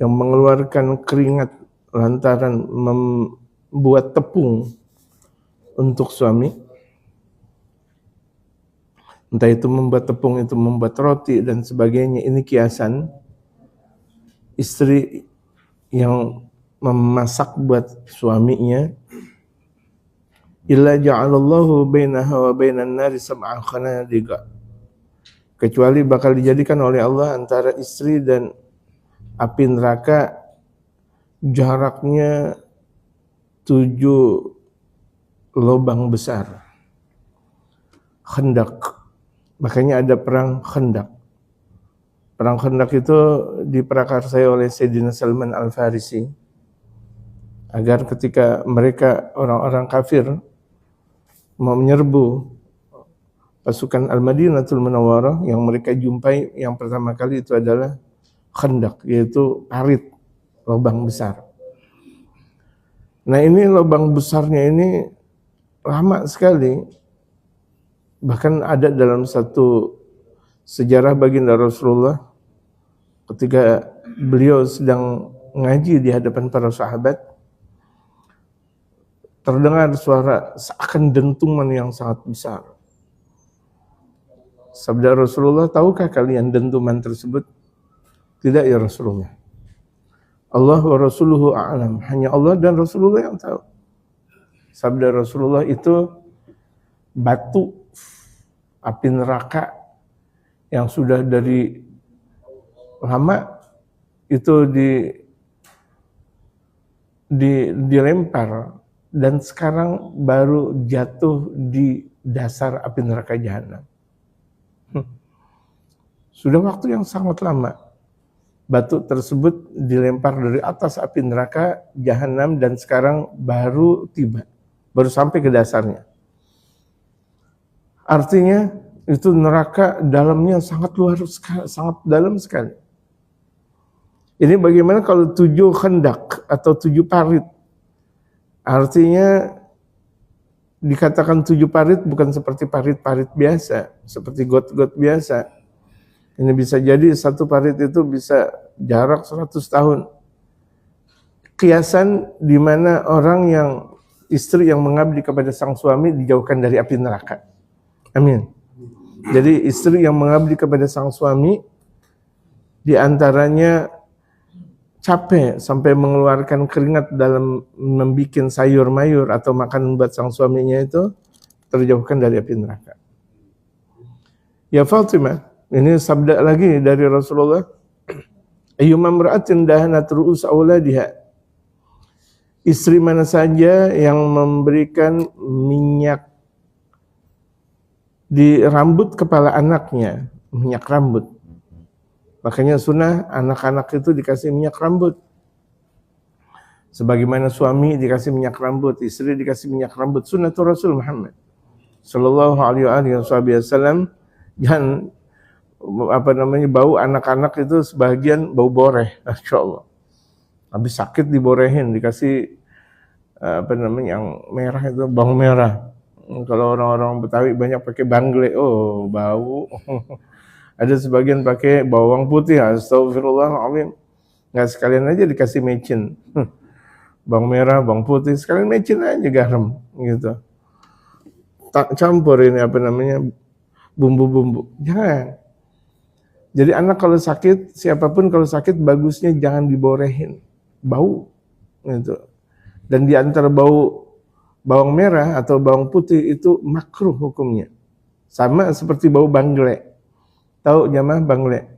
yang mengeluarkan keringat lantaran membuat tepung untuk suami, entah itu membuat tepung, itu membuat roti dan sebagainya, ini kiasan. Istri yang memasak buat suaminya, illa ja'alallahu bainaha wa bainan nari sab'an khanadiqa, kecuali bakal dijadikan oleh Allah antara istri dan api neraka jaraknya 7 lubang besar. Khandak, makanya ada perang Khandak. Perang Khandak itu diprakarsai oleh Sayyidina Salman Al-Farisi agar ketika mereka orang-orang kafir mau menyerbu pasukan Al-Madinatul Munawwarah, yang mereka jumpai yang pertama kali itu adalah Khandak, yaitu parit, lubang besar. Nah ini lubang besarnya ini lama sekali, bahkan ada dalam satu sejarah baginda Rasulullah ketika beliau sedang ngaji di hadapan para sahabat, terdengar suara seakan dentuman yang sangat besar. Sabda Rasulullah, tahukah kalian dentuman tersebut? Tidak ya Rasulullah. Allah wa Rasuluhu a'lam, hanya Allah dan Rasulullah yang tahu. Sabda Rasulullah, itu batu api neraka yang sudah dari lama itu dilempar dan sekarang baru jatuh di dasar api neraka jahanam. Sudah waktu yang sangat lama batu tersebut dilempar dari atas api neraka jahanam dan sekarang baru tiba, baru sampai ke dasarnya. Artinya itu neraka dalamnya sangat luar sekali, sangat dalam sekali. Ini bagaimana kalau 7 khandak atau 7 parit? Artinya dikatakan 7 parit bukan seperti parit-parit biasa, seperti got-got biasa. Ini bisa jadi satu parit itu bisa jarak 100 tahun. Kiasan di mana orang yang istri yang mengabdi kepada sang suami dijauhkan dari api neraka. Amin. Jadi istri yang mengabdi kepada sang suami di antaranya capek sampai mengeluarkan keringat dalam membuat sayur mayur atau makanan buat sang suaminya, itu terjauhkan dari api neraka. Ya Fatimah, ini sabda lagi dari Rasulullah, ayyuma imra'atin dahanat ru'us auladiha, istri mana saja yang memberikan minyak di rambut kepala anaknya, minyak rambut. Makanya sunnah anak-anak itu dikasih minyak rambut. Sebagaimana suami dikasih minyak rambut, istri dikasih minyak rambut. Sunnatul Rasul Muhammad sallallahu alaihi wasallam. Jangan bau anak-anak itu sebagian bau boreh, masyaallah. Habis sakit diborehin, dikasih yang merah itu bawang merah. Kalau orang-orang Betawi banyak pakai bangle, oh bau. Ada sebagian pakai bawang putih, astagfirullahaladzim. Nggak sekalian aja dikasih mecin. Bawang merah, bawang putih, sekalian mecin aja garam gitu. Campur ini bumbu-bumbu. Jangan. Jadi anak kalau sakit, siapapun kalau sakit bagusnya jangan diborehin. Bau gitu. Dan di antara bau bawang merah atau bawang putih itu makruh hukumnya. Sama seperti bau bangle. Tahu jamaah bangle?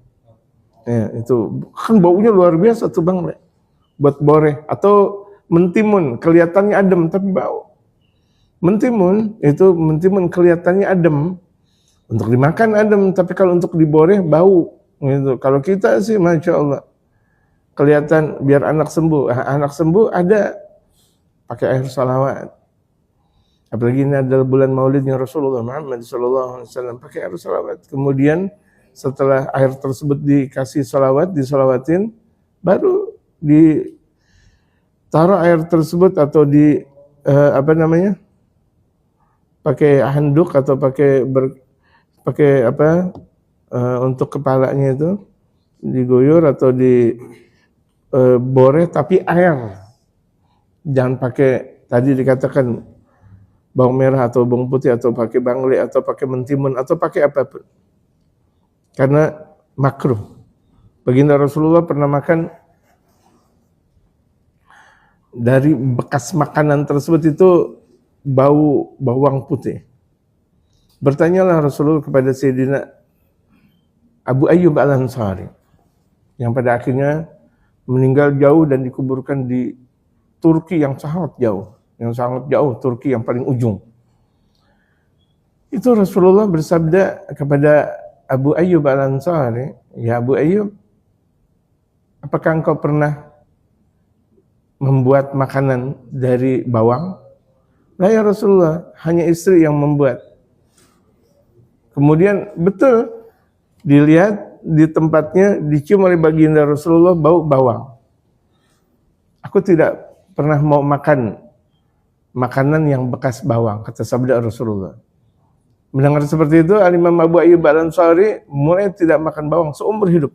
Ya, itu kan baunya luar biasa tuh bangle. Buat boreh atau mentimun, kelihatannya adem tapi bau. Mentimun kelihatannya adem. Untuk dimakan adem, tapi kalau untuk diboreh bau gitu. Kalau kita sih Masya Allah kelihatan biar anak sembuh. Anak sembuh ada pakai air salawat. Apalagi ini adalah bulan maulidnya Rasulullah Muhammad SAW, pakai air salawat. Kemudian setelah air tersebut dikasih salawat, disalawatin, baru ditaruh air tersebut atau pakai handuk atau pakai untuk kepalanya itu diguyur atau boreh tapi air. Jangan pakai, tadi dikatakan bawang merah atau bawang putih atau pakai bangli atau pakai mentimun atau pakai apapun. Karena makruh. Baginda Rasulullah pernah makan dari bekas makanan tersebut itu bau bawang putih. Bertanyalah Rasulullah kepada Sayyidina Abu Ayyub Al-Ansari yang pada akhirnya meninggal jauh dan dikuburkan di Turki yang sangat jauh, Turki yang paling ujung. Itu Rasulullah bersabda kepada Abu Ayyub Al-Ansari, "Ya Abu Ayyub, apakah engkau pernah membuat makanan dari bawang?" "Lah ya Rasulullah, hanya istri yang membuat." Kemudian betul dilihat di tempatnya dicium oleh baginda Rasulullah bau bawang. "Aku tidak pernah mau makan makanan yang bekas bawang," kata sabda Rasulullah. Mendengar seperti itu, Imam Abu Ayyub Al-Ansari mulai tidak makan bawang seumur hidup.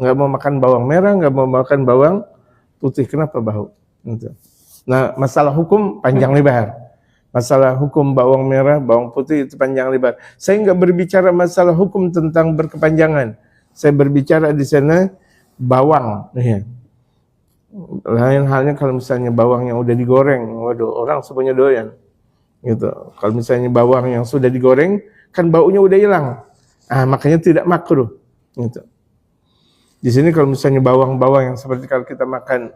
Nggak mau makan bawang merah, nggak mau makan bawang putih. Kenapa bau? Nah, masalah hukum panjang lebar. Masalah hukum bawang merah, bawang putih itu panjang lebar. Saya nggak berbicara masalah hukum tentang berkepanjangan. Saya berbicara di sana bawang. Ya. Lain halnya kalau misalnya bawang yang udah digoreng, waduh, orang semuanya doyan. Gitu. Kalau misalnya bawang yang sudah digoreng, kan baunya udah hilang. Makanya tidak makruh. Gitu. Di sini kalau misalnya bawang-bawang yang seperti kalau kita makan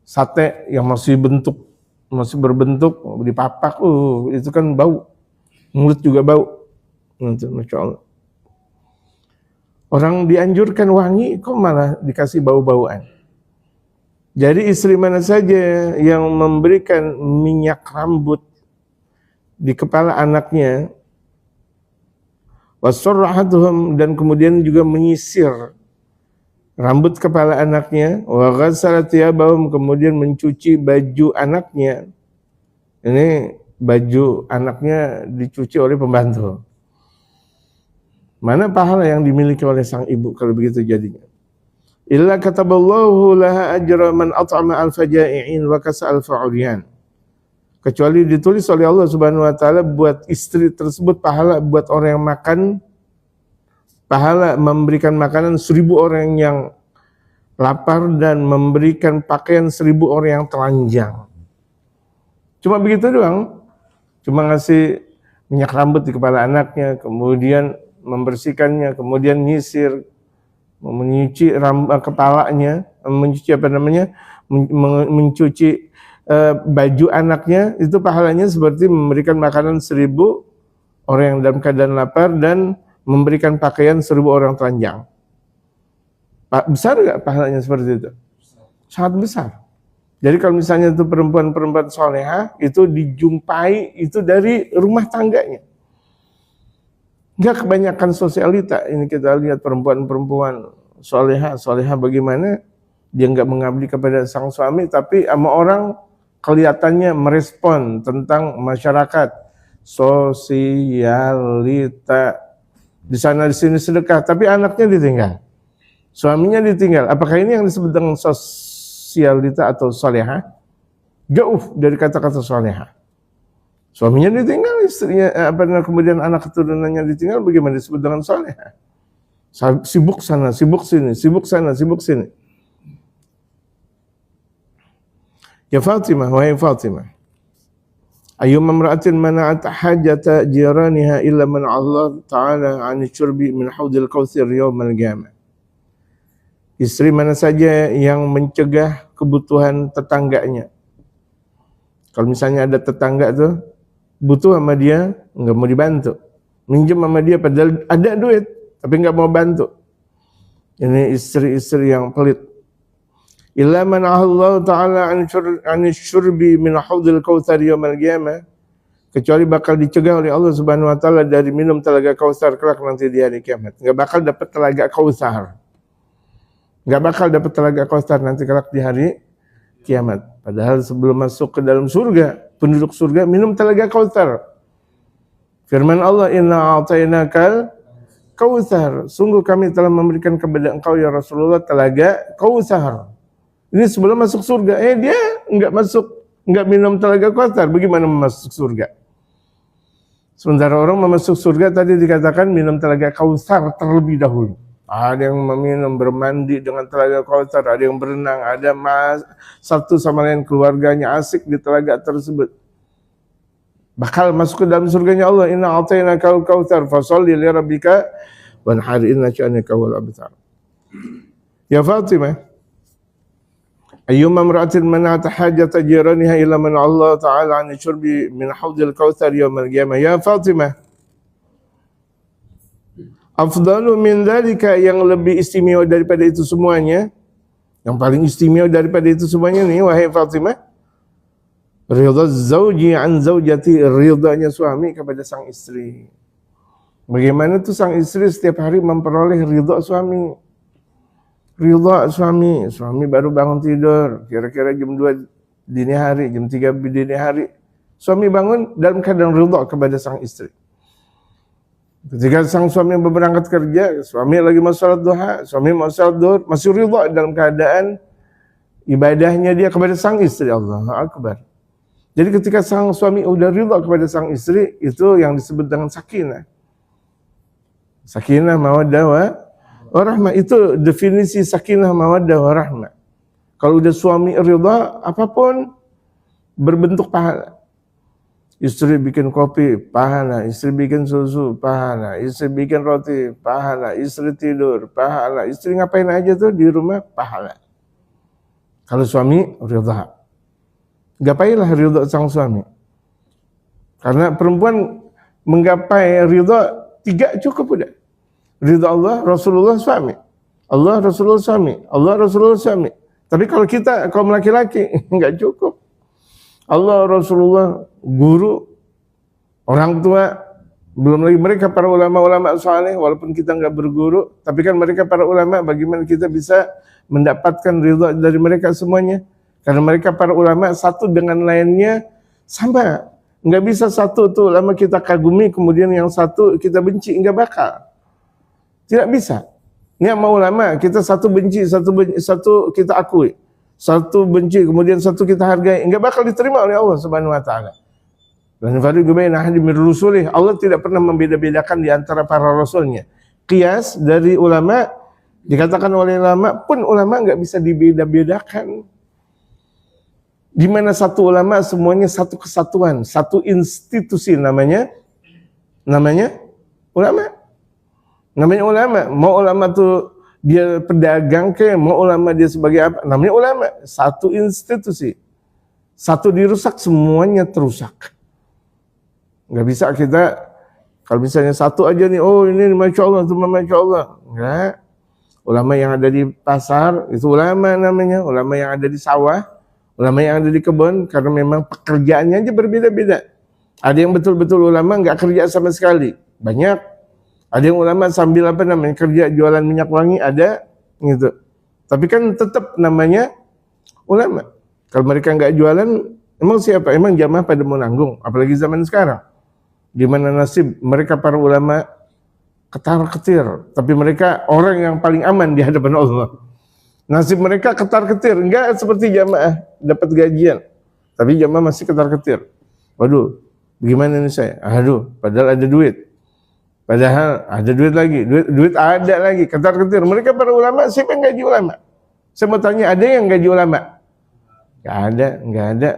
sate yang masih berbentuk dipapak, itu kan bau. Mulut juga bau. Gitu, Masya Allah. Orang dianjurkan wangi, kok malah dikasih bau-bauan. Jadi istri mana saja yang memberikan minyak rambut di kepala anaknya, wasurrahatuhum, dan kemudian juga menyisir rambut kepala anaknya, wa ghasalat thiyabahum, kemudian mencuci baju anaknya. Ini baju anaknya dicuci oleh pembantu. Mana pahala yang dimiliki oleh sang ibu kalau begitu jadinya? Illa kataballahu laha ajra man at'ama al-fajai'in wa kasa al-fa'uriyan. Kecuali ditulis oleh Allah Subhanahu wa taala buat istri tersebut pahala buat orang yang makan, pahala memberikan makanan 1000 orang yang lapar dan memberikan pakaian 1000 orang yang telanjang. Cuma begitu doang. Cuma ngasih minyak rambut di kepala anaknya, kemudian membersihkannya, kemudian nyisir, mencuci kepalanya, mencuci baju anaknya, itu pahalanya seperti memberikan makanan 1000 orang yang dalam keadaan lapar dan memberikan pakaian 1000 orang telanjang. Besar nggak pahalanya seperti itu? Sangat besar. Jadi kalau misalnya itu perempuan-perempuan solehah, itu dijumpai itu dari rumah tangganya. Nggak kebanyakan sosialita. Ini kita lihat perempuan-perempuan solehah bagaimana dia nggak mengabdi kepada sang suami, tapi sama orang kelihatannya merespon tentang masyarakat, sosialita, di sana di sini sedekah, tapi anaknya ditinggal, suaminya ditinggal. Apakah ini yang disebut dengan sosialita atau solehah? Jauh dari kata-kata solehah. Suaminya ditinggal, istrinya kemudian anak keturunannya ditinggal, bagaimana disebut dengan solehah? Sibuk sana, sibuk sini, sibuk sana, sibuk sini. Ya Fatimah, wahai Fatimah, ayyuma imra'atin mana'at hajata jiraniha illa man Allah ta'ala 'an syurbi min haudil kautsar yaumal qiyamah. Istri mana saja yang mencegah kebutuhan tetangganya. Kalau misalnya ada tetangga tuh butuh sama dia, enggak mau dibantu. Minjem sama dia padahal ada duit, tapi enggak mau bantu. Ini istri-istri yang pelit. Illa man Allah ta'ala 'an syurbi min haudil kautsar yaumal qiyamah, kecuali bakal dicegah oleh Allah Subhanahu wa taala dari minum telaga Kautsar kelak nanti di hari kiamat. Enggak bakal dapat telaga Kautsar. Enggak bakal dapat telaga Kautsar nanti kelak di hari kiamat. Padahal sebelum masuk ke dalam surga, penduduk surga minum telaga Kautsar. Firman Allah, inna a'tainakal Kautsar. Sungguh kami telah memberikan kepada engkau ya Rasulullah telaga Kautsar. Ini sebelum masuk surga, dia nggak minum telaga Kautsar, bagaimana masuk surga? Sementara orang masuk surga tadi dikatakan minum telaga Kautsar terlebih dahulu. Ada yang meminum bermandi dengan telaga Kautsar, ada yang berenang, ada satu sama lain keluarganya asik di telaga tersebut. Bakal masuk ke dalam surganya Allah. Inna a'tainaka al-kautsar fasholli li rabbika wanhar inna syani'aka wal abtar. Ya Fatimah, ayyuma imra'atin mana'at hajata jiraniha ila man Allah ta'ala an syurbi min haudil kautsar yaumil qiyamah. Ya Fatimah, afdalu min dzalika, yang lebih istimewa daripada itu semuanya, yang paling istimewa daripada itu semuanya nih wahai Fatimah, ridha zauji an zaujati, ridhanya suami kepada sang istri. Bagaimana tuh sang istri setiap hari memperoleh ridha suami? Ridha suami baru bangun tidur, kira-kira jam 2 dini hari, jam 3 dini hari. Suami bangun dalam keadaan ridha kepada sang istri. Ketika sang suami berangkat kerja, suami lagi mau salat duha, suami mau salat duhur, masih ridha dalam keadaan ibadahnya dia kepada sang istri. Allahu Akbar. Jadi ketika sang suami udah ridha kepada sang istri, itu yang disebut dengan sakinah. Sakinah, mawaddah, warahmah, itu definisi sakinah, mawaddah, warahmah. Kalau udah suami ridha, apapun berbentuk pahala. Istri bikin kopi, pahala. Istri bikin susu, pahala. Istri bikin roti, pahala. Istri tidur, pahala. Istri ngapain aja tuh di rumah, pahala. Kalau suami ridha, gapailah ridha sang suami. Karena perempuan menggapai ridha 3 cukup udah. Ridha Allah, Rasulullah, suami. Allah, Rasulullah, suami. Allah, Rasulullah, suami. Tapi kalau kita, kaum laki-laki, enggak cukup. Allah, Rasulullah, guru, orang tua, belum lagi mereka para ulama-ulama saleh, walaupun kita enggak berguru, tapi kan mereka para ulama, bagaimana kita bisa mendapatkan ridha dari mereka semuanya? Karena mereka para ulama satu dengan lainnya sama. Enggak bisa satu tuh ulama kita kagumi, kemudian yang satu kita benci, enggak bakal. Tidak bisa. Ini sama ulama, kita satu benci, satu kita akui. Satu benci, kemudian satu kita hargai. Enggak bakal diterima oleh Allah Subhanahu wa taala. Dan fariqu baina ahadin min rusulih, Allah tidak pernah membeda-bedakan di antara para rasulnya. Qiyas dari ulama, dikatakan oleh ulama pun ulama enggak bisa dibeda-bedakan. Di mana satu ulama semuanya satu kesatuan, satu institusi namanya ulama. Namanya ulama. Mau ulama tuh dia pedagang ke, mau ulama dia sebagai apa? Namanya ulama. Satu institusi. Satu dirusak, semuanya terusak. Nggak bisa kita, kalau misalnya satu aja nih, oh ini Masya Allah, itu Masya Allah. Enggak. Ulama yang ada di pasar, itu ulama namanya. Ulama yang ada di sawah, ulama yang ada di kebun, karena memang pekerjaannya aja berbeda-beda. Ada yang betul-betul ulama nggak kerja sama sekali. Banyak. Ada yang ulama sambil kerja jualan minyak wangi, ada gitu. Tapi kan tetap namanya ulama. Kalau mereka nggak jualan, emang siapa? Emang jamaah pada mau nanggung? Apalagi zaman sekarang, di mana nasib mereka para ulama ketar-ketir, tapi mereka orang yang paling aman di hadapan Allah. Nasib mereka ketar-ketir, enggak seperti jamaah dapat gajian, tapi jamaah masih ketar-ketir. Waduh, bagaimana ini saya? Aduh, padahal ada duit. Padahal ada duit lagi, duit ada lagi, ketar-ketir. Mereka para ulama, siapa yang gaji ulama? Saya mau tanya, ada yang gaji ulama? Nggak ada.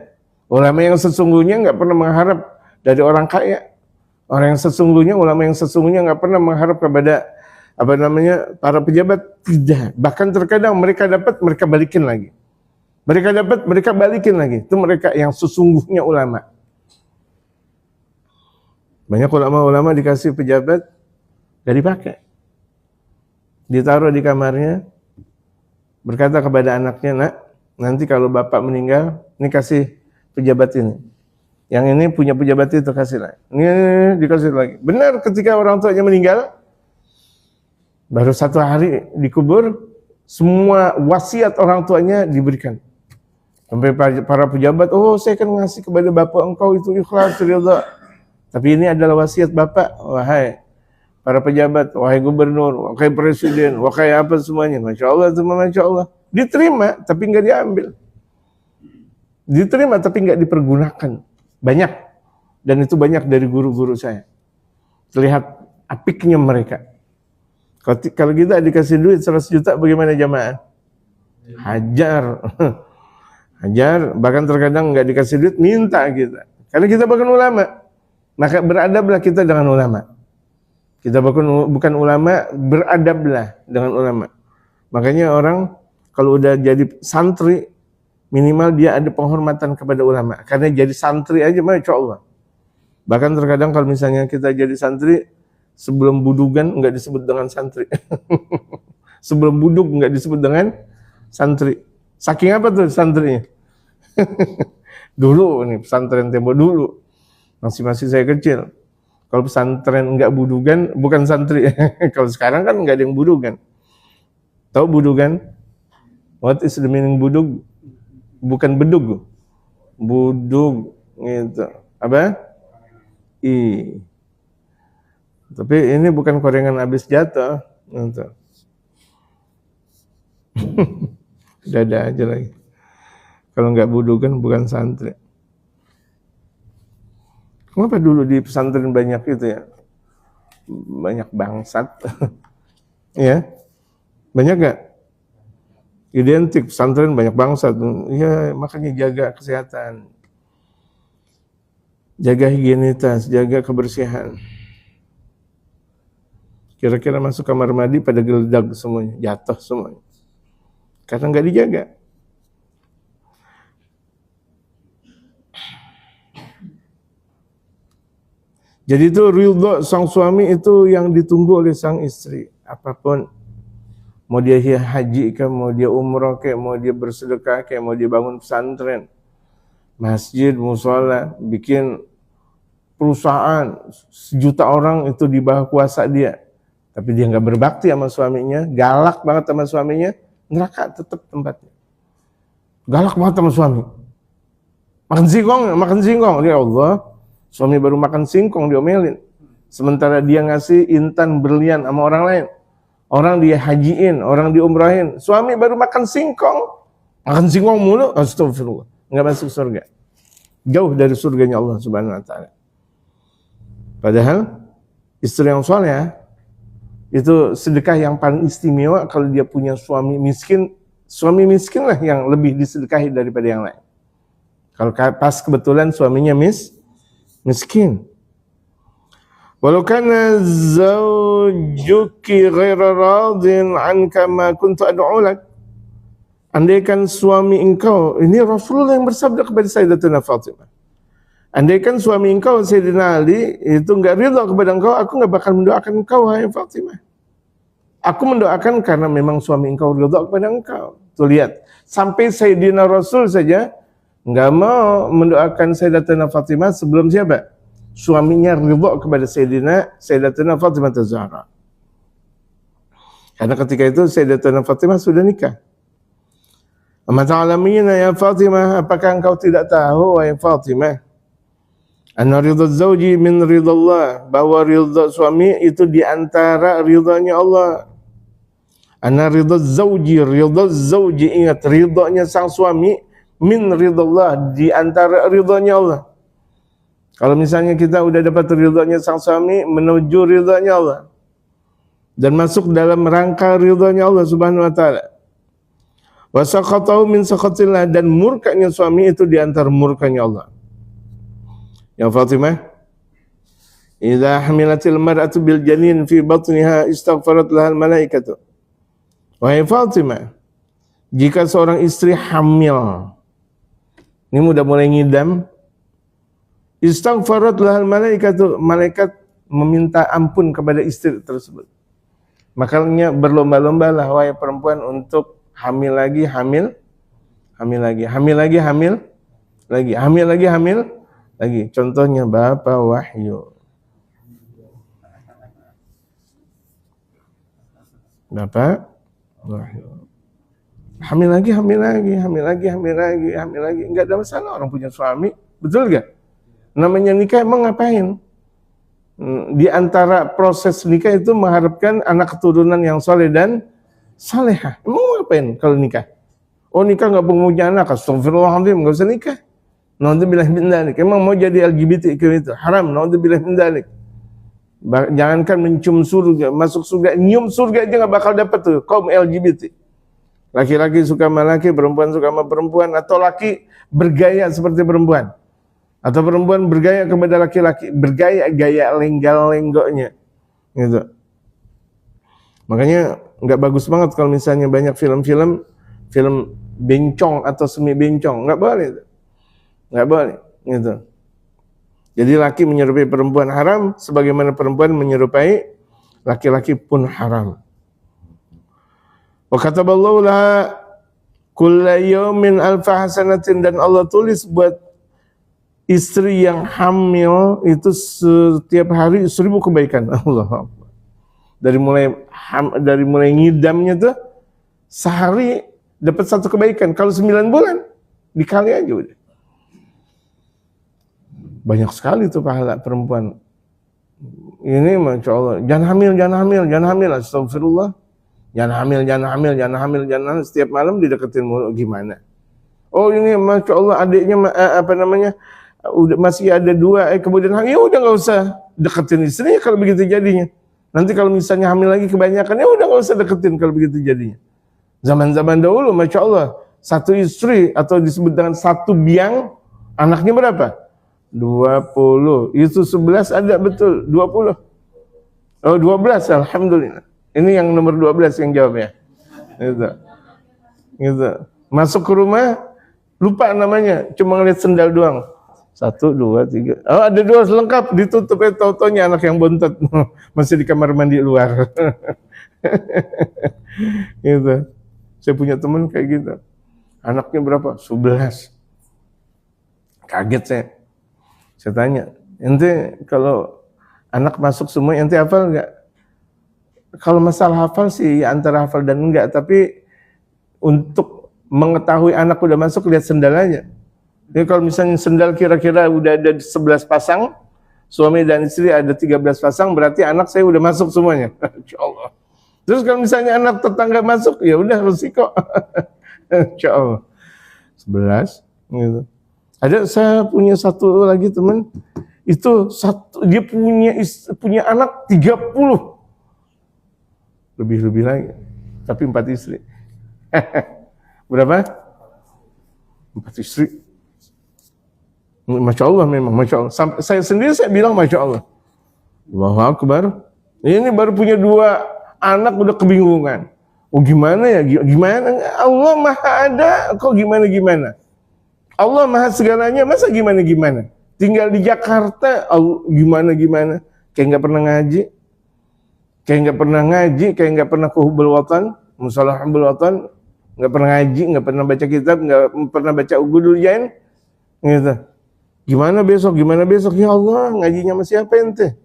Ulama yang sesungguhnya nggak pernah mengharap dari orang kaya. Orang yang sesungguhnya, ulama yang sesungguhnya nggak pernah mengharap kepada para pejabat, tidak. Bahkan terkadang mereka dapat, mereka balikin lagi. Mereka dapat, mereka balikin lagi. Itu mereka yang sesungguhnya ulama. Banyak ulama-ulama dikasih pejabat, gak dipakai. Ditaruh di kamarnya, berkata kepada anaknya, nak, nanti kalau bapak meninggal, ini kasih pejabat ini. Yang ini punya pejabat itu, kasih lagi. Ini dikasih lagi. Benar, ketika orang tuanya meninggal, baru 1 hari dikubur, semua wasiat orang tuanya diberikan. Sampai para pejabat, oh saya akan ngasih kepada bapak engkau itu ikhlas, ridha. Tapi ini adalah wasiat bapak, wahai para pejabat, wahai gubernur, wahai presiden, wahai apa semuanya. Masya Allah, Masya Allah. Diterima tapi nggak diambil. Diterima tapi nggak dipergunakan. Banyak. Dan itu banyak dari guru-guru saya. Terlihat apiknya mereka. Kalau kita dikasih duit 100 juta bagaimana jamaah? Hajar. Hajar, bahkan terkadang nggak dikasih duit minta kita. Karena kita bukan ulama. Maka beradablah kita dengan ulama. Kita bukan ulama, beradablah dengan ulama. Makanya orang kalau udah jadi santri, minimal dia ada penghormatan kepada ulama. Karena jadi santri aja, masya Allah. Bahkan terkadang kalau misalnya kita jadi santri, sebelum budugan nggak disebut dengan santri. Sebelum buduk nggak disebut dengan santri. Saking apa tuh santrinya? Dulu nih, pesantren tempo dulu. Masih saya kecil. Kalau pesantren nggak budugan, bukan santri. Kalau sekarang kan nggak ada yang budugan. Tahu budugan? What is the meaning budug? Bukan bedug. Budug gitu. Apa? Tapi ini bukan korengan habis jatuh. Gitu. Dada aja lagi. Kalau nggak budugan bukan santri. Kenapa dulu di pesantren banyak itu ya? Banyak bangsat. Ya? Banyak nggak? Identik pesantren banyak bangsat. Ya, makanya jaga kesehatan. Jaga higienitas, jaga kebersihan. Kira-kira masuk kamar mandi pada geledag semuanya, jatuh semuanya. Karena nggak dijaga. Jadi itu ridho sang suami itu yang ditunggu oleh sang istri. Apapun, mau dia haji ke, mau dia umroh ke, mau dia bersedekah ke, mau dia bangun pesantren, masjid, musola, bikin perusahaan, 1 juta orang itu di bawah kuasa dia. Tapi dia nggak berbakti sama suaminya, galak banget sama suaminya, neraka tetap tempatnya. Galak banget sama suami. Makan singkong, ya Allah. Suami baru makan singkong diomelin. Sementara dia ngasih intan berlian sama orang lain. Orang dia hajiin, orang diumrahin. Suami baru makan singkong. Makan singkong mulu, astagfirullah. Nggak masuk surga. Jauh dari surganya Allah Subhanahu wa taala. Padahal istri yang soleh itu sedekah yang paling istimewa kalau dia punya suami miskin. Suami miskin lah yang lebih disedekahi daripada yang lain. Kalau pas kebetulan suaminya miskin. Walau kana zawjuki ghaira radin anka ma kuntu ad'u lak. Andaikan suami engkau, ini Rasulullah yang bersabda kepada Sayyidatuna Fatimah. Andaikan suami engkau Sayyidina Ali itu enggak ridha kepada engkau, aku enggak bakal mendoakan engkau hai Fatimah. Aku mendoakan karena memang suami engkau ridha kepada engkau. Tuh lihat, sampai Sayyidina Rasul saja enggak mau mendoakan Sayyidatuna Fatimah sebelum siapa? Suaminya ridha kepada Sayyidatuna Fatimah Az-Zahra. Karena ketika itu Sayyidatuna Fatimah sudah nikah. Amma ta'lamina ya Fatimah, apakah engkau tidak tahu wahai Fatimah? Anna ridha zauji min ridha Allah, bahwa ridha suami itu di antara ridhanya Allah. Anna ridha zauji, ingat ridhanya sang suami min ridha Allah, di antara ridhanya Allah. Kalau misalnya kita udah dapat ridhanya sang suami, menuju ridhanya Allah dan masuk dalam rangka ridhanya Allah Subhanahu wa taala. Wa saqatahu min saqatillah, dan murkanya suami itu di antara murkanya Allah. Ya Fatimah, idza hamilatil mar'atu bil janin fi batniha istaghfarat lahal malaikatu. Wahai Fatimah, jika seorang istri hamil, ini udah mulai ngidam, istaghfarat lahal malaikatu, malaikat meminta ampun kepada istri tersebut. Makanya berlomba-lombalah wahai perempuan untuk hamil lagi, hamil lagi. Contohnya Bapak Wahyu. Bapak Wahyu. Hamil lagi. Enggak ada masalah orang punya suami. Betul enggak? Namanya nikah emang ngapain? Di antara proses nikah itu mengharapkan anak keturunan yang soleh dan salehah. Emang ngapain kalau nikah? Oh nikah nggak punya anak, astagfirullahaladzim, nggak usah nikah. Naudzubillah min dzalik. Emang mau jadi LGBT itu haram, naudzubillah min dzalik. Jangankan mencium surga, masuk surga, nyium surga aja nggak bakal dapat tuh kaum LGBT. Laki-laki suka sama laki, perempuan suka sama perempuan, atau laki bergaya seperti perempuan, atau perempuan bergaya kepada laki-laki, bergaya gaya lenggal-lenggoknya, gitu. Makanya nggak bagus banget kalau misalnya banyak film bencong atau semi bencong, nggak boleh, gitu. Jadi laki menyerupai perempuan haram, sebagaimana perempuan menyerupai laki-laki pun haram. Wa kataballahu laha kulla yawmin alfa hasanatin, dan Allah tulis buat istri yang hamil itu setiap hari 1000 kebaikan. Allah. Dari mulai ngidamnya tuh sehari dapat 1 kebaikan. Kalau 9 bulan dikali aja udah. Banyak sekali tuh pahala perempuan. Ini Masya Allah. Jangan hamil. Astagfirullah. Jangan hamil. Setiap malam dideketin mulu, gimana? Oh ini Masya Allah adiknya udah masih ada 2, kemudian ya udah nggak usah deketin istrinya kalau begitu jadinya. Nanti kalau misalnya hamil lagi kebanyakan, ya udah nggak usah deketin kalau begitu jadinya. Zaman-zaman dahulu Masya Allah, 1 istri atau disebut dengan 1 biang, anaknya berapa? 20, itu 11 ada betul, 20. Oh 12, alhamdulillah. Ini yang nomor 12 yang jawab ya. Gitu. Masuk ke rumah, lupa namanya, cuma ngeliat sendal doang. 1, 2, 3. Oh ada 2 lengkap, ditutup tau-taunya anak yang bontot. Masih di kamar mandi luar. Gitu. Saya punya teman kayak gitu. Anaknya berapa? 11. Kaget saya. Saya tanya, ente kalau anak masuk semua, ente hafal nggak? Kalau masalah hafal sih ya antara hafal dan enggak, tapi untuk mengetahui anak udah masuk, lihat sendal aja. Jadi kalau misalnya sendal kira-kira udah ada 11 pasang, suami dan istri ada 13 pasang, berarti anak saya udah masuk semuanya. Insyaallah. Terus kalau misalnya anak tetangga masuk, ya udah resiko. Insyaallah. 11 gitu. Saya punya satu lagi teman, itu dia punya anak 30. Lebih lagi. Tapi 4 istri. Berapa? 4 istri. Masya Allah memang, Masya Allah. Saya sendiri bilang Masya Allah. Allahu Akbar. Ini baru punya 2 anak udah kebingungan. Oh gimana ya? Gimana? Allah Maha ada, kok gimana? Allah Maha segalanya, masa gimana? Tinggal di Jakarta, gimana? Kayak nggak pernah ngaji, kayak nggak pernah ke Hubul Watan, musalah Hubul Watan, nggak pernah ngaji, nggak pernah baca kitab, nggak pernah baca Ugudul Jain, gitu. Gimana besok? Ya Allah, ngajinya masih apa ente?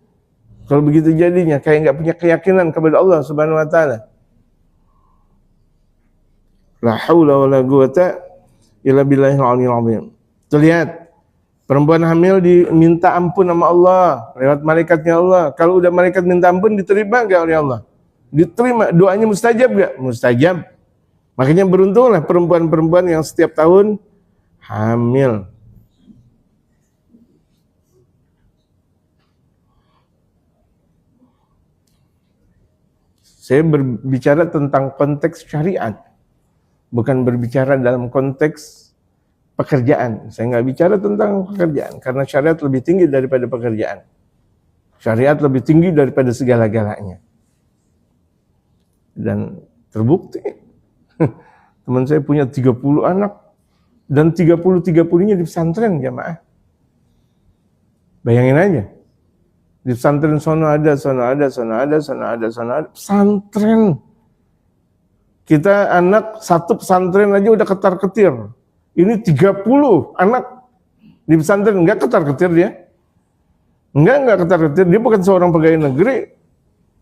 Kalau begitu jadinya, kayak nggak punya keyakinan kepada Allah Subhanahu Wa Taala. La haula wala quwata illa billahil aliyil azim. Terlihat perempuan hamil diminta ampun sama Allah lewat malaikatnya Allah. Kalau udah malaikat minta ampun, diterima enggak oleh Allah? Diterima. Doanya mustajab enggak? Mustajab. Makanya beruntunglah perempuan-perempuan yang setiap tahun hamil. Saya berbicara tentang konteks syariat, bukan berbicara dalam konteks pekerjaan. Saya nggak bicara tentang pekerjaan, karena syariat lebih tinggi daripada pekerjaan. Syariat lebih tinggi daripada segala-galanya. Dan terbukti, teman saya punya 30 anak, dan 30-30-nya di pesantren jamaah. Bayangin aja. Di pesantren sono ada. Pesantren. Kita anak satu pesantren aja udah ketar-ketir. Ini 30 anak di pesantren, enggak ketar-ketir dia. Enggak ketar-ketir. Dia bukan seorang pegawai negeri,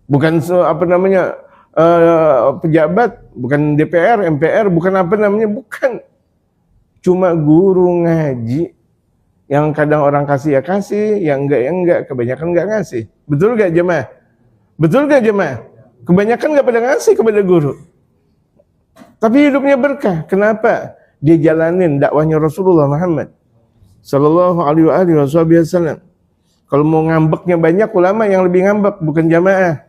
bukan pejabat, bukan DPR, MPR, bukan bukan. Cuma guru ngaji yang kadang orang kasih ya kasih, yang enggak, kebanyakan enggak ngasih. Betul enggak jemaah? Kebanyakan enggak pada ngasih kepada guru. Tapi hidupnya berkah. Kenapa? Dia jalanin dakwahnya Rasulullah Muhammad sallallahu alaihi wasallam. Kalau mau ngambeknya banyak, ulama yang lebih ngambek, bukan jamaah.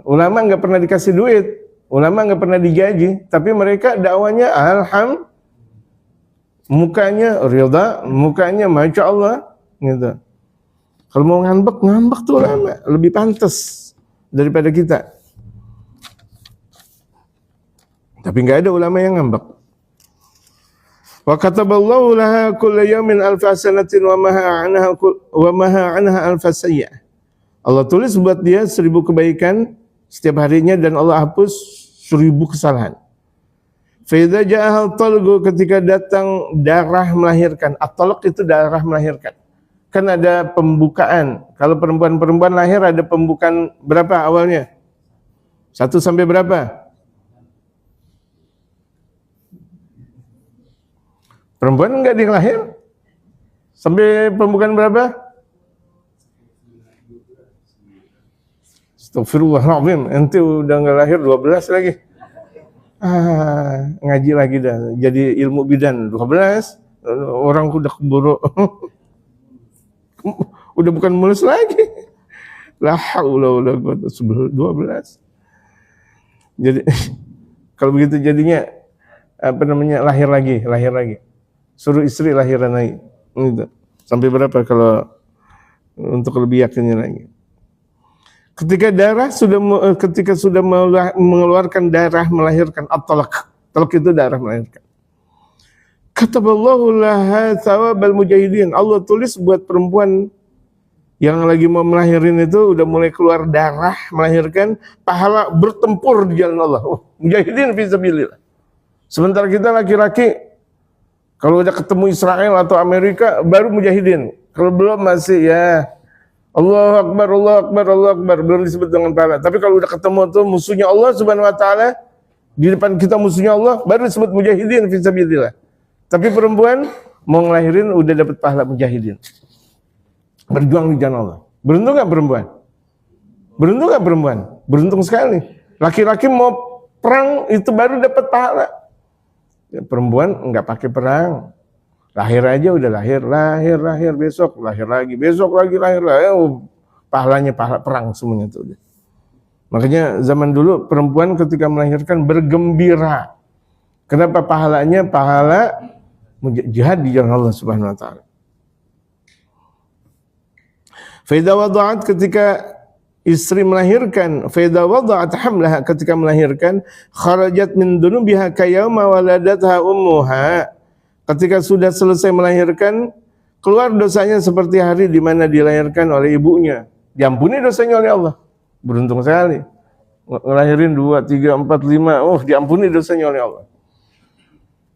Ulama nggak pernah dikasih duit, ulama nggak pernah digaji, tapi mereka dakwanya mukanya ridha, mukanya masya Allah, gitu. Kalau mau ngambek tuh ulama lebih pantas daripada kita. Tapi nggak ada ulama yang ngambek. Wa kataballahu laha kulla yawmin alfa sanatin wa maha anha alfa sayyi'ah. Allah tulis buat dia 1000 kebaikan setiap harinya dan Allah hapus 1000 kesalahan. Fa idza ja'al talqu, ketika datang darah melahirkan. At-talq itu darah melahirkan. Kan ada pembukaan. Kalau perempuan lahir ada pembukaan berapa awalnya? 1 sampai berapa? Perempuan enggak dilahir sampai pembukaan berapa? Astagfirullahaladzim, ente udah enggak lahir 12 lagi. Ngaji lagi dah, jadi ilmu bidan 12, orang udah keburu udah bukan mulus lagi. La haula wala quwwata illa billah 12. Jadi kalau begitu jadinya lahir lagi. Suruh istri lahiran lagi. Gitu. Sampai berapa kalau untuk lebih yakinnya lagi. Ketika sudah mengeluarkan darah melahirkan at-talaq. Talaq itu darah melahirkan. Kataballahu laha thawabal mujahidin. Allah tulis buat perempuan yang lagi mau melahirin itu udah mulai keluar darah melahirkan, pahala bertempur di jalan Allah. Mujahidin fi sabilillah. Sementara kita laki-laki kalau udah ketemu Israel atau Amerika baru mujahidin. Kalau belum masih ya Allahu Akbar, belum disebut dengan pahala. Tapi kalau udah ketemu tuh musuhnya Allah Subhanahu wa taala, di depan kita musuhnya Allah, baru disebut mujahidin fi sabilillah. Tapi perempuan mau ngelahirin udah dapat pahala mujahidin. Berjuang di jalan Allah. Beruntung enggak perempuan? Beruntung enggak perempuan? Beruntung sekali. Laki-laki mau perang itu baru dapat pahala. Ya, perempuan enggak pakai perang. Lahir aja udah lahir, besok lahir lagi, lahir. Pahalanya pahala perang semuanya itu udah. Makanya zaman dulu perempuan ketika melahirkan bergembira. Kenapa pahalanya? Pahala jihad di jalan Allah Subhanahu wa taala. Fa idza wada'at, ketika istri melahirkan, fa idza wada'at hamlaha, ketika melahirkan, kharajat min dunubiha kayawma waladatha ummuha. Ketika sudah selesai melahirkan, keluar dosanya seperti hari di mana dilahirkan oleh ibunya. Diampuni dosanya oleh Allah. Beruntung sekali. Ngelahirin 2, 3, 4, 5, diampuni dosanya oleh Allah.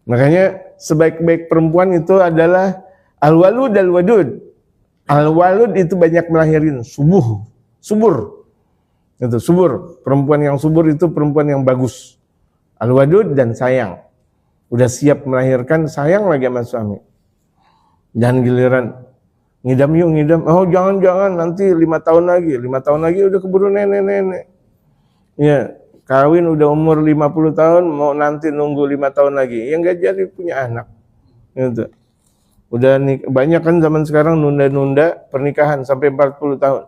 Makanya sebaik-baik perempuan itu adalah al-walud al-wadud. Al-walud itu banyak melahirin, subur. Itu subur. Perempuan yang subur itu perempuan yang bagus. Al-wadud dan sayang. Udah siap melahirkan, sayang lagi sama suami. Jangan giliran ngidam. Oh jangan nanti 5 tahun lagi. 5 tahun lagi udah keburu nenek. Ya, kawin udah umur 50 tahun, mau nanti nunggu 5 tahun lagi. Ya nggak jadi punya anak. Gitu. Udah banyak kan zaman sekarang nunda-nunda pernikahan sampai 40 tahun.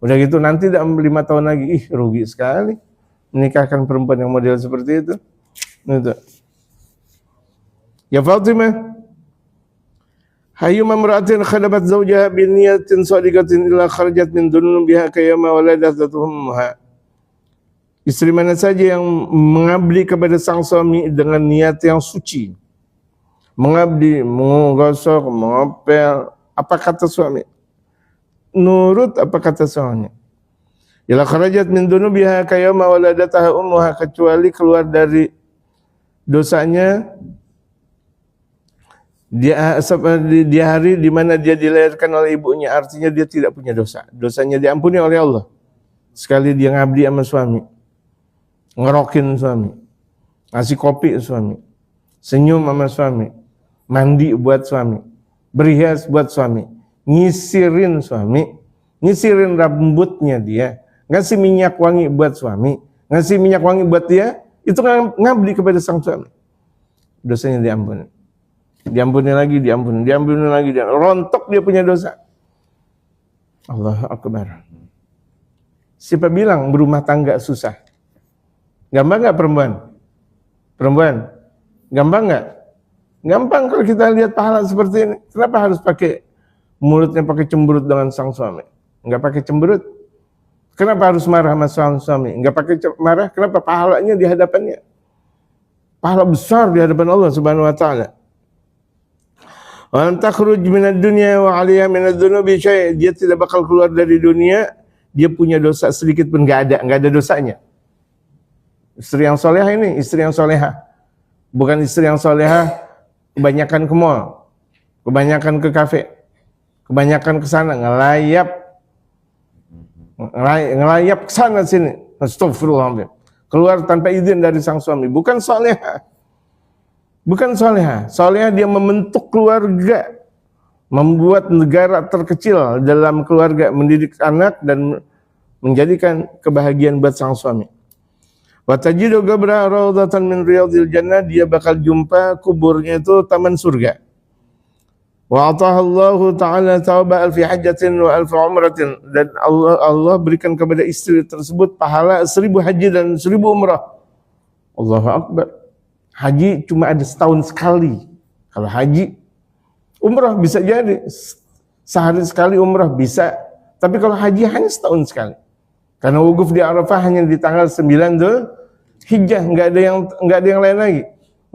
Udah gitu nanti udah 5 tahun lagi. Rugi sekali menikahkan perempuan yang model seperti itu. Gitu. Ya Fatimah, hayyuma imra'atin khadabat zawjaha bi niyatin shadiqatin illa kharajat min dunubiha kayama waladat ummuha. Istri mana saja yang mengabdi kepada sang suami dengan niat yang suci, mengabdi, menggosok, mengopel, apa kata suami? Nurut apa kata suami? Illa kharajat min dunubiha kayama waladataha ummuha, kecuali keluar dari dosanya dia hari di mana dia dilahirkan oleh ibunya, artinya dia tidak punya dosa. Dosanya diampuni oleh Allah. Sekali dia ngabdi sama suami, ngerokin suami, ngasih kopi suami, senyum sama suami, mandi buat suami, berhias buat suami, nyisirin suami, nyisirin rambutnya dia, ngasih minyak wangi buat suami, ngasih minyak wangi buat dia, itu ngabdi kepada sang suami. Dosanya diampuni. Diampuni lagi, rontok dia punya dosa. Allahu Akbar. Siapa bilang berumah tangga susah? Gampang nggak perempuan? Perempuan, gampang nggak? Gampang kalau kita lihat pahala seperti ini. Kenapa harus pakai mulutnya pakai cemberut dengan sang suami? Nggak pakai cemberut. Kenapa harus marah sama sang suami? Nggak pakai marah. Kenapa? Pahalanya di hadapannya. Pahala besar di hadapan Allah Subhanahu Wa Taala. Wa takhruj minad dunya wa 'alaiha minadz dzunubi syai'. Dia tidak bakal keluar dari dunia, dia punya dosa sedikit pun enggak ada dosanya. Istri yang solehah ini, istri yang solehah. Bukan istri yang solehah kebanyakan ke mall, kebanyakan ke kafe, kebanyakan ke sana ngelayap ke sana sini. Astagfirullahaladzim. Keluar tanpa izin dari sang suami. Bukan solehah. Bukan solehah. Solehah dia membentuk keluarga, membuat negara terkecil dalam keluarga, mendidik anak dan menjadikan kebahagiaan buat sang suami. Wa tajidu qabra rawdatan min riyadil jannah, dia bakal jumpa kuburnya itu taman surga. Wa atahallahu ta'ala tauba alfi hajjatin wa alfi umratin, dan Allah berikan kepada istri tersebut pahala 1000 haji dan 1000 umrah. Allahu Akbar. Haji cuma ada setahun sekali. Kalau haji, umrah bisa jadi sehari sekali umrah bisa. Tapi kalau haji hanya setahun sekali. Karena wukuf di Arafah hanya di tanggal 9 Dzulhijjah, enggak ada yang lain lagi.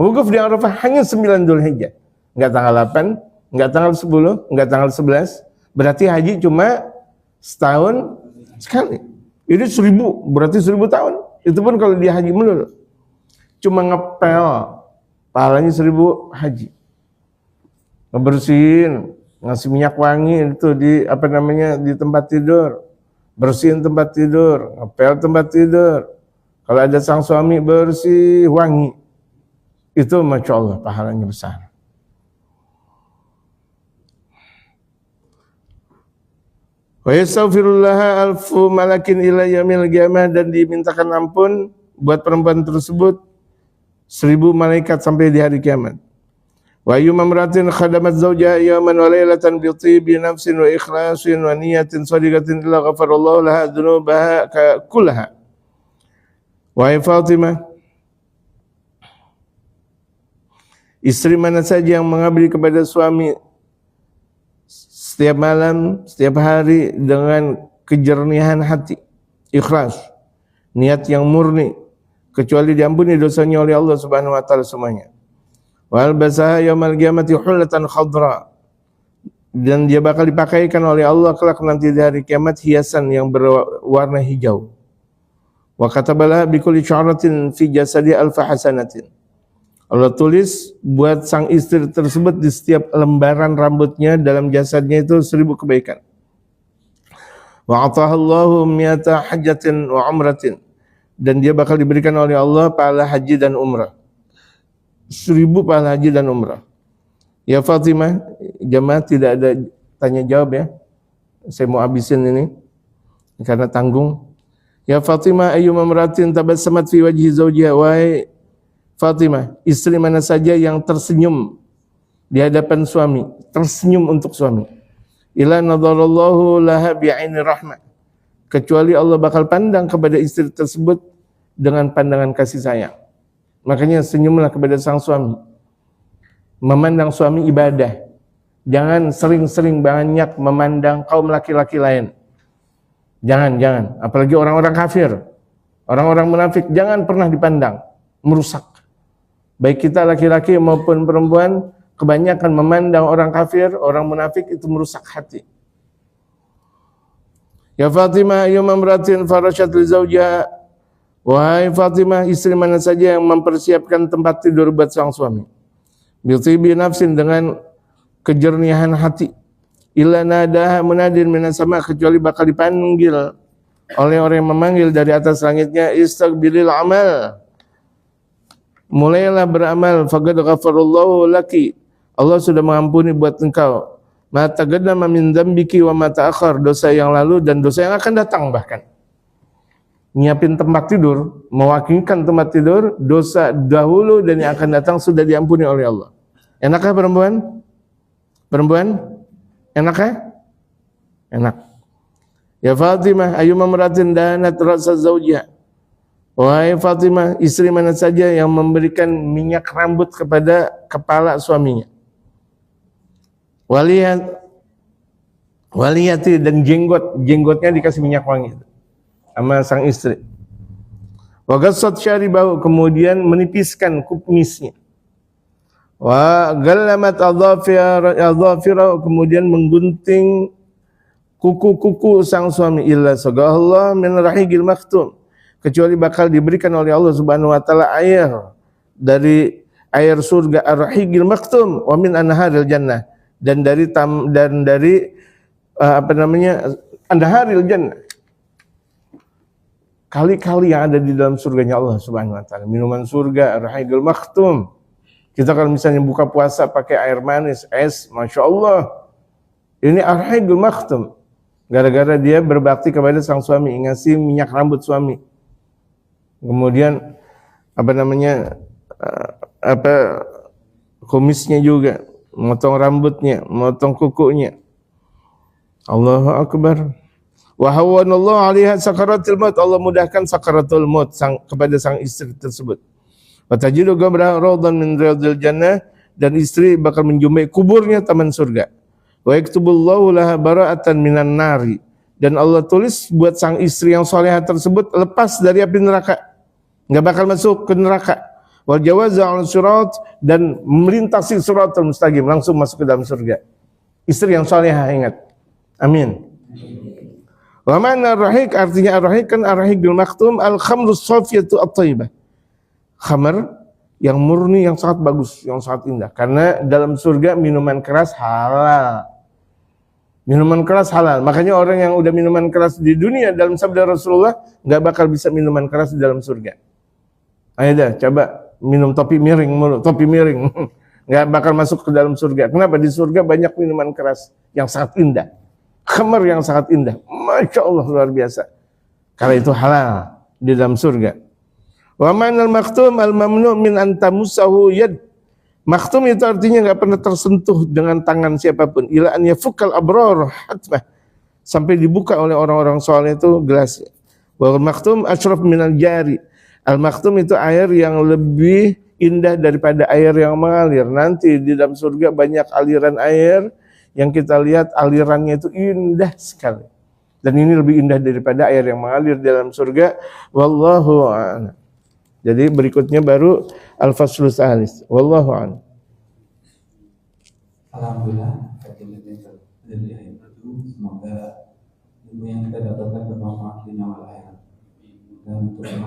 Wukuf di Arafah hanya 9 Dzulhijjah. Enggak tanggal 8, enggak tanggal 10, enggak tanggal 11. Berarti haji cuma setahun sekali. Ini 1000, berarti 1000 tahun. Itu pun kalau dia haji melulu. Cuma ngepel, pahalanya 1000 haji. Ngebersihin, ngasih minyak wangi itu di di tempat tidur. Bersihin tempat tidur, ngepel tempat tidur. Kalau ada sang suami bersih, wangi. Itu Masya Allah pahalanya besar. Wa yastaghfirullaha alfu malakin ila yaumil qiyamah, dan dimintakan ampun buat perempuan tersebut 1000 malaikat sampai di hari kiamat. Wa ayyumamratin khadamat zawjaha yawman wa laylatan bi tibi nafsin wa ikhlasin wa niyatin shadiqatin illa ghafarallahu laha dzunubaha kullaha. Wahai Fatimah, istri mana saja yang mengabdi kepada suami setiap malam, setiap hari dengan kejernihan hati, ikhlas, niat yang murni, kecuali diampuni dosanya oleh Allah Subhanahu wa taala semuanya. Wal basaha yaumil qiyamati hullatan khadra, dan dia bakal dipakaikan oleh Allah kelak nanti di hari kiamat hiasan yang berwarna hijau. Wa katabalah bi kulli sya'ratin fi jasadi alfa hasanatin. Allah tulis buat sang istri tersebut di setiap lembaran rambutnya dalam jasadnya itu 1000 kebaikan. Wa atahallahu mi'ata hajjatin wa umratin, dan dia bakal diberikan oleh Allah pahala haji dan umrah. 1000 pahala haji dan umrah. Ya Fatimah, jamaah tidak ada tanya jawab ya. Saya mau habisin ini karena tanggung. Ya Fatimah, ayyuma imratin tabassamat fi wajhi zawjiha, wahai Fatimah, istri mana saja yang tersenyum di hadapan suami, tersenyum untuk suami. Ila nadarallahu laha bi'aini rahmah, kecuali Allah bakal pandang kepada istri tersebut dengan pandangan kasih sayang. Makanya senyumlah kepada sang suami. Memandang suami ibadah. Jangan sering-sering banyak memandang kaum laki-laki lain. Jangan. Apalagi orang-orang kafir, orang-orang munafik, jangan pernah dipandang. Merusak. Baik kita laki-laki maupun perempuan, kebanyakan memandang orang kafir, orang munafik, itu merusak hati. Ya Fatimah, ayyuma imratin farashat li zawjiha, wahai Fatimah, istri mana saja yang mempersiapkan tempat tidur buat sang suami, bi tibi nafsin, dengan kejernihan hati, illa nadaha munadin minas sama, kecuali bakal dipanggil oleh orang yang memanggil dari atas langitnya, istaghbilil amal, mulailah beramal, faqad ghafarallahu laki, Allah sudah mengampuni buat engkau, ma taqaddama min dzambiki wa ma ta'akhkhar, dosa yang lalu dan dosa yang akan datang bahkan. nyiapin tempat tidur, mewakilkan tempat tidur, dosa dahulu dan yang akan datang sudah diampuni oleh Allah. Enakkah perempuan? Perempuan? Enakkah? Enak. Ya Fatimah, ayyuma maratin danat rasa zawjiha. Wahai Fatimah, istri mana saja yang memberikan minyak rambut kepada kepala suaminya. Waliyati dan jenggotnya dikasih minyak wangi sama sang istri. Wa ghassat syaribahu, kemudian menipiskan kumisnya. Wa gallamat adhafirahu, kemudian menggunting kuku-kuku sang suami. Illa sagahallah min rahigil maktum, kecuali bakal diberikan oleh Allah Subhanahu wa taala air dari air surga ar-rahigil maktum wa min anharil jannah, dan dari anharil jannah, kali-kali yang ada di dalam surganya Allah Subhanahu wa taala. Minuman surga ar-rahigil maktum. Kita kalau misalnya buka puasa pakai air manis, es, Masya Allah, ini ar-rahigil maktum, gara-gara dia berbakti kepada sang suami, ngasih minyak rambut suami. Kemudian kumisnya juga, motong rambutnya, motong kukunya. Allahu Akbar. Wa hawwanallahu 'alaiha sakaratul maut, Allah mudahkan sakaratul maut kepada sang istri tersebut. Wa tajidu qabra rawdan min riyadil jannah, dan istri bakal menjumpai kuburnya taman surga. Wa yaktubullahu laha bara'atan minan nari, dan Allah tulis buat sang istri yang salehah tersebut lepas dari api neraka, enggak bakal masuk ke neraka. Wal jawaza 'ala sirat, dan melintasi siratal mustaqim, langsung masuk ke dalam surga. Istri yang salehah, ingat. Amin. Wa ma'na ar-rahik, artinya ar-rahik kan ar-rahik bil maktum al-khamrus safiyatu at-thayyibah. Khamar yang murni, yang sangat bagus, yang sangat indah. Karena dalam surga minuman keras halal. Minuman keras halal. Makanya orang yang udah minuman keras di dunia, dalam sabda Rasulullah, nggak bakal bisa minuman keras di dalam surga. Ayo dah, coba minum topi miring mulu, topi miring. Nggak bakal masuk ke dalam surga. Kenapa? Di surga banyak minuman keras yang sangat indah. Khamar yang sangat indah. Masya Allah, luar biasa. Karena itu halal di dalam surga. Wa ma'nal maktum al-mamnu' min an tamussahu yad. Maktum itu artinya enggak pernah tersentuh dengan tangan siapapun. Ila an yafukal abrar hatmah, sampai dibuka oleh orang-orang saleh itu gelasnya. Wa maktum asyraf minal jari. Al-maktum itu air yang lebih indah daripada air yang mengalir. Nanti di dalam surga banyak aliran air yang kita lihat alirannya itu indah sekali. Dan ini lebih indah daripada air yang mengalir di dalam surga. Wallahu a'lam. Jadi berikutnya baru al-faslu tsalis. Wallahu a'lam. Alhamdulillah, semoga ilmu yang kita dapatkan bermanfaat di nyawa akhirat. Dan untuk